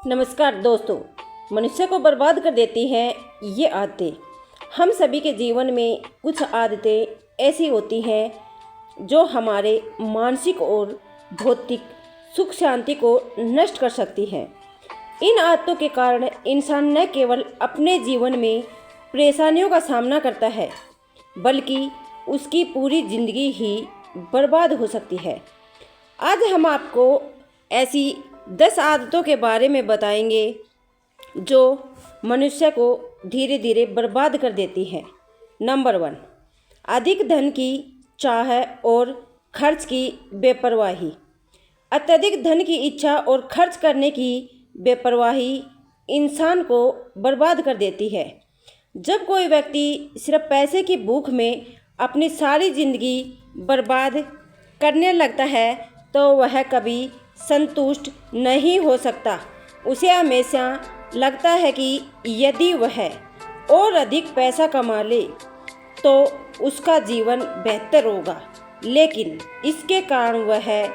नमस्कार दोस्तों। मनुष्य को बर्बाद कर देती हैं ये आदतें। हम सभी के जीवन में कुछ आदतें ऐसी होती हैं जो हमारे मानसिक और भौतिक सुख शांति को नष्ट कर सकती हैं। इन आदतों के कारण इंसान न केवल अपने जीवन में परेशानियों का सामना करता है बल्कि उसकी पूरी जिंदगी ही बर्बाद हो सकती है। आज हम आपको ऐसी 10 आदतों के बारे में बताएंगे जो मनुष्य को धीरे धीरे बर्बाद कर देती हैं। नंबर 1, अधिक धन की चाह और खर्च की बेपरवाही। अत्यधिक धन की इच्छा और खर्च करने की बेपरवाही इंसान को बर्बाद कर देती है। जब कोई व्यक्ति सिर्फ पैसे की भूख में अपनी सारी जिंदगी बर्बाद करने लगता है तो वह कभी संतुष्ट नहीं हो सकता। उसे हमेशा लगता है कि यदि वह और अधिक पैसा कमा ले तो उसका जीवन बेहतर होगा, लेकिन इसके कारण वह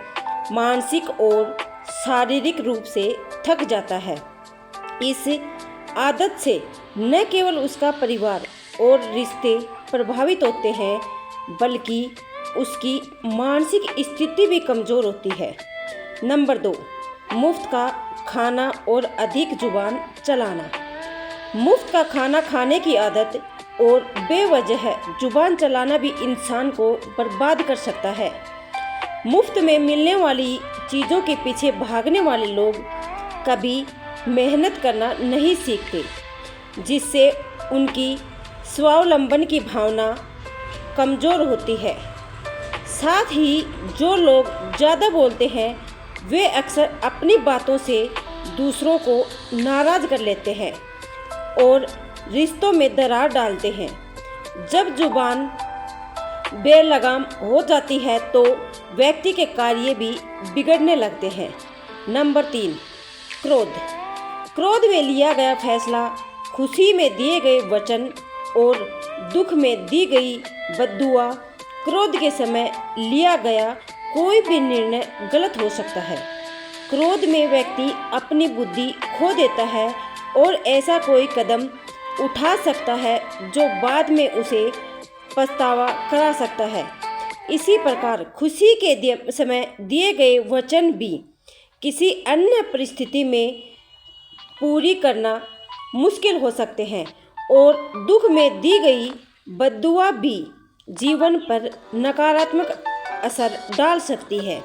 मानसिक और शारीरिक रूप से थक जाता है। इस आदत से न केवल उसका परिवार और रिश्ते प्रभावित होते हैं बल्कि उसकी मानसिक स्थिति भी कमज़ोर होती है। नंबर 2, मुफ्त का खाना और अधिक जुबान चलाना। मुफ्त का खाना खाने की आदत और बेवजह जुबान चलाना भी इंसान को बर्बाद कर सकता है। मुफ्त में मिलने वाली चीज़ों के पीछे भागने वाले लोग कभी मेहनत करना नहीं सीखते, जिससे उनकी स्वावलंबन की भावना कमज़ोर होती है। साथ ही जो लोग ज़्यादा बोलते हैं वे अक्सर अपनी बातों से दूसरों को नाराज़ कर लेते हैं और रिश्तों में दरार डालते हैं। जब जुबान बेलगाम हो जाती है तो व्यक्ति के कार्य भी बिगड़ने लगते हैं। नंबर 3, क्रोध। क्रोध में लिया गया फैसला, खुशी में दिए गए वचन और दुख में दी गई बद्दुआ। क्रोध के समय लिया गया कोई भी निर्णय गलत हो सकता है। क्रोध में व्यक्ति अपनी बुद्धि खो देता है और ऐसा कोई कदम उठा सकता है जो बाद में उसे पछतावा करा सकता है। इसी प्रकार खुशी के समय दिए गए वचन भी किसी अन्य परिस्थिति में पूरी करना मुश्किल हो सकते हैं और दुख में दी गई बद्दुआ भी जीवन पर नकारात्मक असर डाल सकती है।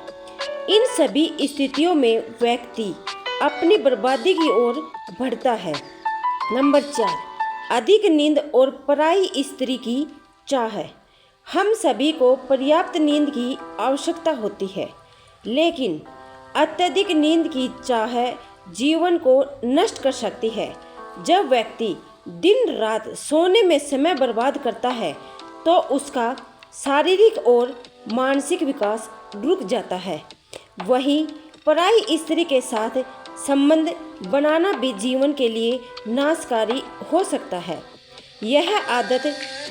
इन सभी स्थितियों में व्यक्ति अपनी बर्बादी की ओर बढ़ता है। नंबर 4, अधिक नींद और पराई स्त्री की चाह। हम सभी को पर्याप्त नींद की आवश्यकता होती है, लेकिन अत्यधिक नींद की चाह जीवन को नष्ट कर सकती है। जब व्यक्ति दिन रात सोने में समय बर्बाद करता है तो उसका शारीरिक और मानसिक विकास रुक जाता है। वहीं पराई स्त्री के साथ संबंध बनाना भी जीवन के लिए नाशकारी हो सकता है। यह आदत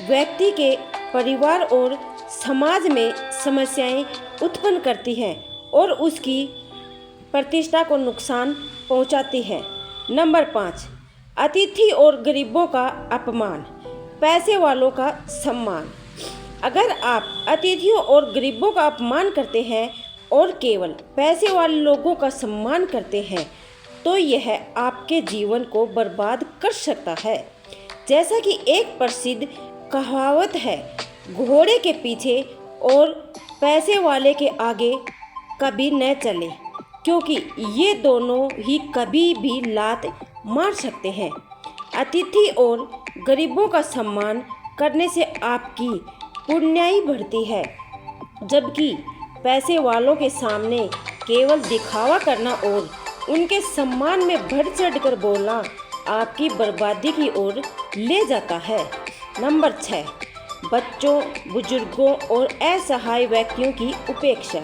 व्यक्ति के परिवार और समाज में समस्याएं उत्पन्न करती है और उसकी प्रतिष्ठा को नुकसान पहुंचाती है। नंबर 5, अतिथि और गरीबों का अपमान, पैसे वालों का सम्मान। अगर आप अतिथियों और गरीबों का अपमान करते हैं और केवल पैसे वाले लोगों का सम्मान करते हैं तो यह आपके जीवन को बर्बाद कर सकता है। जैसा कि एक प्रसिद्ध कहावत है, घोड़े के पीछे और पैसे वाले के आगे कभी न चले, क्योंकि ये दोनों ही कभी भी लात मार सकते हैं। अतिथि और गरीबों का सम्मान करने से आपकी पुण्याई बढ़ती है, जबकि पैसे वालों के सामने केवल दिखावा करना और उनके सम्मान में बढ़ चढ़ कर बोलना आपकी बर्बादी की ओर ले जाता है। नंबर 6, बच्चों, बुजुर्गों और असहाय व्यक्तियों की उपेक्षा।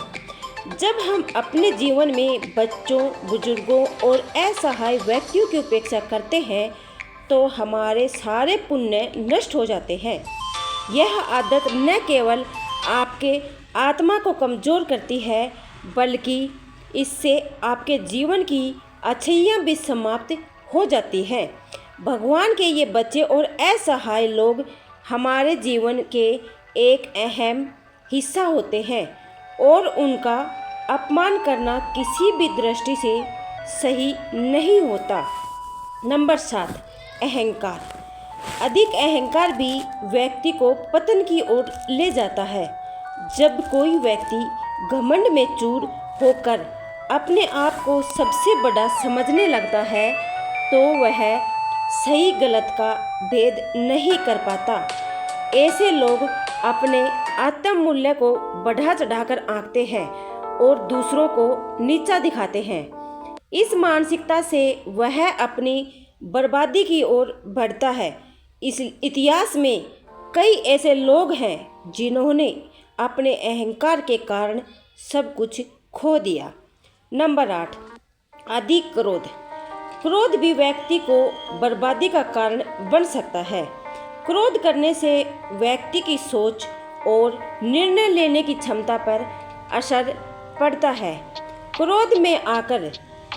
जब हम अपने जीवन में बच्चों, बुजुर्गों और असहाय व्यक्तियों की उपेक्षा करते हैं तो हमारे सारे पुण्य नष्ट हो जाते हैं। यह आदत न केवल आपके आत्मा को कमज़ोर करती है बल्कि इससे आपके जीवन की अच्छाइयाँ भी समाप्त हो जाती हैं। भगवान के ये बच्चे और असहाय लोग हमारे जीवन के एक अहम हिस्सा होते हैं और उनका अपमान करना किसी भी दृष्टि से सही नहीं होता। नंबर 7, अहंकार। अधिक अहंकार भी व्यक्ति को पतन की ओर ले जाता है। जब कोई व्यक्ति घमंड में चूर होकर अपने आप को सबसे बड़ा समझने लगता है तो वह सही गलत का भेद नहीं कर पाता। ऐसे लोग अपने आत्ममूल्य को बढ़ा चढ़ाकर आंकते हैं और दूसरों को नीचा दिखाते हैं। इस मानसिकता से वह अपनी बर्बादी की ओर बढ़ता है। इस इतिहास में कई ऐसे लोग हैं जिन्होंने अपने अहंकार के कारण सब कुछ खो दिया। नंबर 8, अधिक क्रोध। क्रोध भी व्यक्ति को बर्बादी का कारण बन सकता है। क्रोध करने से व्यक्ति की सोच और निर्णय लेने की क्षमता पर असर पड़ता है। क्रोध में आकर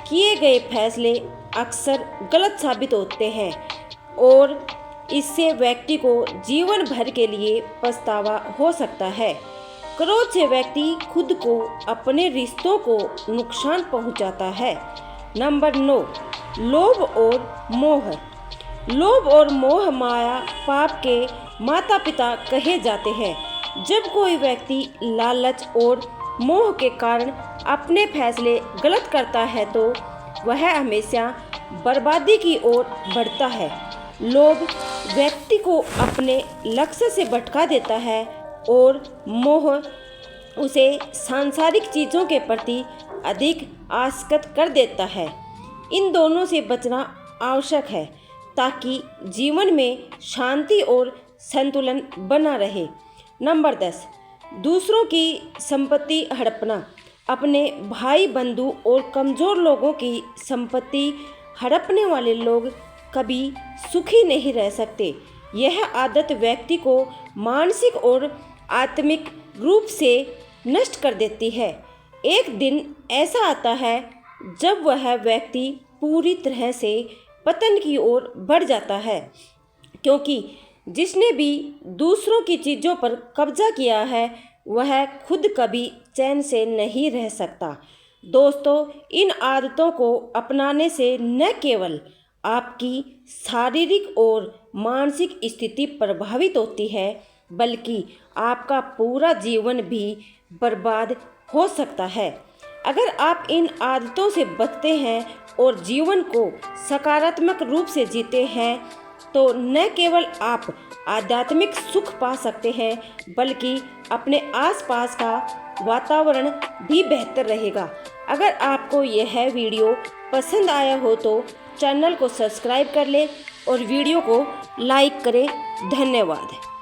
किए गए फैसले अक्सर गलत साबित होते हैं और इससे व्यक्ति को जीवन भर के लिए पछतावा हो सकता है। क्रोध से व्यक्ति खुद को, अपने रिश्तों को नुकसान पहुंचाता है। नंबर 9, लोभ और मोह। लोभ और मोह माया पाप के माता पिता कहे जाते हैं। जब कोई व्यक्ति लालच और मोह के कारण अपने फैसले गलत करता है तो वह हमेशा बर्बादी की ओर बढ़ता है। लोभ व्यक्ति को अपने लक्ष्य से भटका देता है और मोह उसे सांसारिक चीज़ों के प्रति अधिक आसक्त कर देता है। इन दोनों से बचना आवश्यक है ताकि जीवन में शांति और संतुलन बना रहे। नंबर 10, दूसरों की संपत्ति हड़पना। अपने भाई बंधु और कमज़ोर लोगों की संपत्ति हड़पने वाले लोग कभी सुखी नहीं रह सकते। यह आदत व्यक्ति को मानसिक और आत्मिक रूप से नष्ट कर देती है। एक दिन ऐसा आता है जब वह व्यक्ति पूरी तरह से पतन की ओर बढ़ जाता है, क्योंकि जिसने भी दूसरों की चीज़ों पर कब्जा किया है वह खुद कभी चैन से नहीं रह सकता। दोस्तों, इन आदतों को अपनाने से न केवल आपकी शारीरिक और मानसिक स्थिति प्रभावित होती है बल्कि आपका पूरा जीवन भी बर्बाद हो सकता है। अगर आप इन आदतों से बचते हैं और जीवन को सकारात्मक रूप से जीते हैं तो न केवल आप आध्यात्मिक सुख पा सकते हैं बल्कि अपने आसपास का वातावरण भी बेहतर रहेगा। अगर आपको यह वीडियो पसंद आया हो तो चैनल को सब्सक्राइब कर लें और वीडियो को लाइक करें। धन्यवाद।